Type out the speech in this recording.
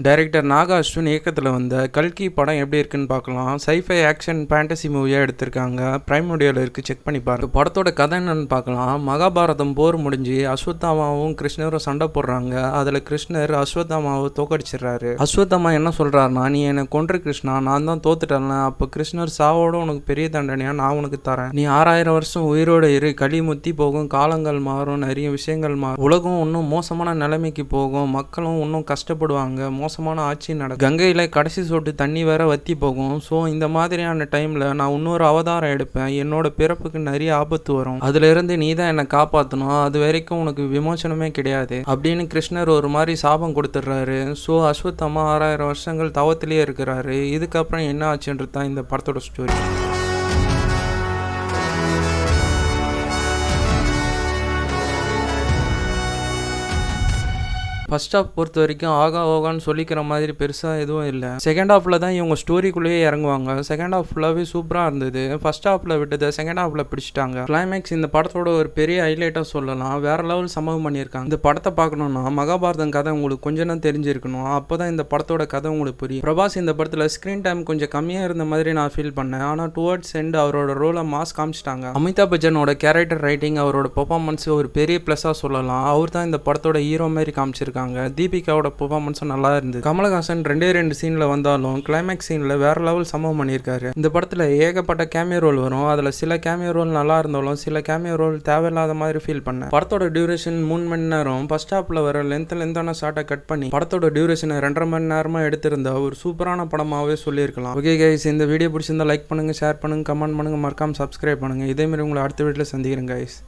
Director Naga Ashwin இயக்கத்தில் வந்த கல்கி படம் எப்படி இருக்குன்னு பார்க்கலாம். சைஃபை ஆக்ஷன் ஃபேண்டசி மூவியாக எடுத்திருக்காங்க. பிரைம் வீடியோவில் இருக்குது, செக் பண்ணி பாருங்க. படத்தோட கதை என்னன்னு பார்க்கலாம். மகாபாரதம் போர் முடிஞ்சு அஸ்வத்தாமாவும் கிருஷ்ணரும் சண்டை போடுறாங்க. அதில் கிருஷ்ணர் அஸ்வத்தாமாவை தோக்கடிச்சிடுறாரு. அஸ்வத்தாமா என்ன சொல்கிறாருன்னா, நீ என்னை கொன்று கிருஷ்ணா, நான் தான் தோத்துட்டேன். அப்போ கிருஷ்ணர் சாவோட உனக்கு பெரிய தண்டனையா நான் உனக்கு தரேன். நீ 6000 வருஷம் உயிரோடு இரு. களி முத்தி போகும், காலங்கள் மாறும், நிறைய விஷயங்கள் மாறும், உலகம் இன்னும் மோசமான நிலைமைக்கு போகும், மக்களும் இன்னும் கஷ்டப்படுவாங்க, மோசமான ஆட்சி நடக்கும், கங்கையில் கடைசி சொட்டு தண்ணி வேற வத்தி போகும். ஸோ இந்த மாதிரியான டைமில் நான் இன்னொரு அவதாரம் எடுப்பேன். என்னோட பிறப்புக்கு நிறைய ஆபத்து வரும். அதுல இருந்து நீ தான் என்னை காப்பாற்றணும். அது வரைக்கும் உனக்கு விமோசனமே கிடையாது அப்படின்னு கிருஷ்ணர் ஒரு மாதிரி சாபம் கொடுத்துட்றாரு. ஸோ அஸ்வத்தாமா 6000 வருஷங்கள் தவத்திலேயே இருக்கிறாரு. இதுக்கப்புறம் என்ன ஆச்சுன்றது தான் இந்த படத்தோட ஸ்டோரி. ஃபர்ஸ்ட் ஹாஃப் பொறுத்த வரைக்கும் ஆகா ஓகான்னு சொல்லிக்கிற மாதிரி பெருசாக எதுவும் இல்லை. செகண்ட் ஹாஃபில் தான் இவங்க ஸ்டோரிக்குள்ளேயே இறங்குவாங்க. செகண்ட் ஹாஃப் ஃபுல்லாகவே சூப்பராக இருந்தது. ஃபர்ஸ்ட் ஹாஃபில் விட்டதை செகண்ட் ஹாஃபில் பிடிச்சிட்டாங்க. கிளைமேக்ஸ் இந்த படத்தோட ஒரு பெரிய ஹைலைட்டாக சொல்லலாம். வேற லெவல் சம்பவம் பண்ணியிருக்காங்க. இந்த படத்தை பார்க்கணுன்னா மகாபாரதம் கதை உங்களுக்கு கொஞ்சம் தான் தெரிஞ்சிருக்கணும். அப்போ தான் இந்த படத்தோட கதை உங்களுக்கு புரியும். பிரபாஸ் இந்த படத்தில் ஸ்க்ரீன் டைம் கொஞ்சம் கம்மியாக இருந்த மாதிரி நான் ஃபீல் பண்ணேன். ஆனால் டுவர்ட்ஸ் எண்ட் அவரோட ரோலை மாஸ் காமிச்சிட்டாங்க. அமிதாப் பச்சனோட கேரக்டர் ரைட்டிங், அவரோட பெர்ஃபார்மன்ஸ் ஒரு பெரிய ப்ளஸ்ஸாக சொல்லலாம். அவர் தான் இந்த படத்தோட ஹீரோ மாதிரி காமிச்சிருக்காங்க. தீபிகாவோட பெர்ஃபார்மன்ஸும் நல்லா இருந்தது. கமலஹாசன் 2 சீன்ல வந்தாலும் கிளைமேக்ஸ் சீன்ல வேற லெவல் சம்பவம் பண்ணியிருக்காரு. இந்த படத்துல ஏகப்பட்ட கேமியோ ரோல் வரும். அதுல சில கேமியோ ரோல் நல்லா இருந்தாலும் சில கேமியோ ரோல் தேவையில்லாத மாதிரி ஃபீல் பண்ணேன். படத்தோட டியூரேஷன் 3 மணி நேரம். ஃபர்ஸ்ட் ஹாப்ல வர லென்த்தான ஷார்ட்டை கட் பண்ணி படத்தோட டியூரேஷனை 2.5 மணி நேரமா எடுத்திருந்தா ஒரு சூப்பரான படமாவே சொல்லியிருக்கலாம். ஓகே கைஸ், இந்த வீடியோ பிடிச்சிருந்தா லைக் பண்ணுங்க, ஷேர் பண்ணுங்க, கமெண்ட் பண்ணுங்க, மறக்காம சப்ஸ்கிரைப் பண்ணுங்க. இதே மாதிரி உங்களை அடுத்த வீடியோல சந்திக்கிறேன் கைஸ்.